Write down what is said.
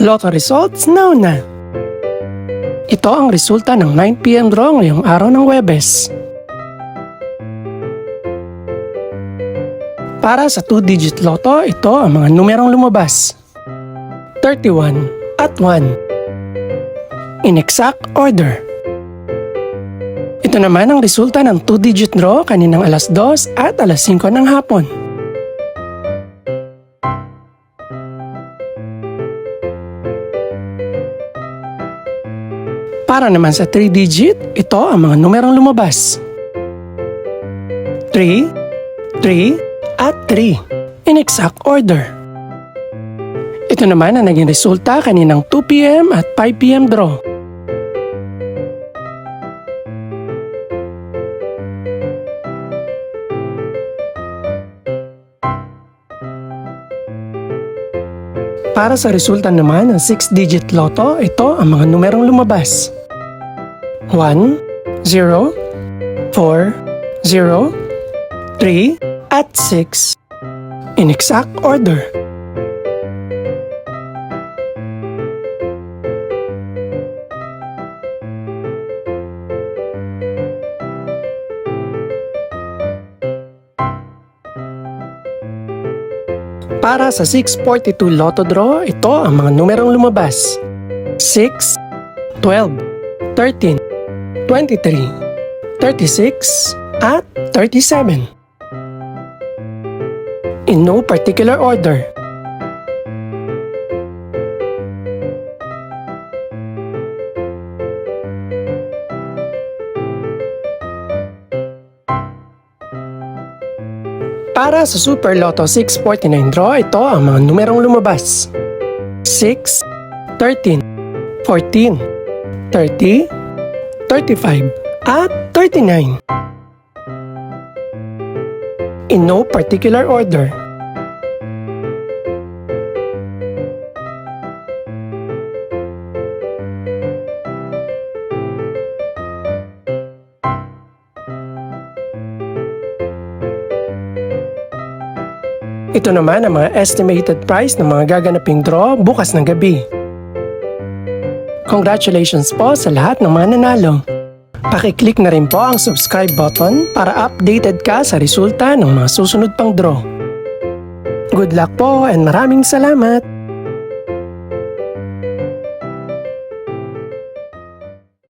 Lotto results now na! Ito ang resulta ng 9 PM draw ngayong araw ng Huwebes. Para sa 2-digit lotto, ito ang mga numerong lumabas. 31 at 1. In exact order. Ito naman ang resulta ng 2-digit draw kaninang alas 2 at alas 5 ng hapon. Para naman sa 3-digit, ito ang mga numerong lumabas. 3, 3, at 3 in exact order. Ito naman ang naging resulta kaninang 2 PM at 5 PM draw. Para sa resulta naman ng 6-digit lotto, ito ang mga numerong lumabas. 1, 0, 4, 0, 3, at 6 in exact order. Para sa 642 Lotto Draw, ito ang mga numerong lumabas. 6, 12, 13, 23, 36, at 37. In no particular order. Para sa Super Lotto 649 draw, ito ang mga numerong lumabas. 6, 13, 14, 30, 35, at 39. In no particular order. Ito naman ang mga estimated price ng mga gaganaping draw bukas ng gabi. Congratulations po sa lahat ng mga nanalo. Pakiclick na rin po ang subscribe button para updated ka sa resulta ng mga susunod pang draw. Good luck po and maraming salamat!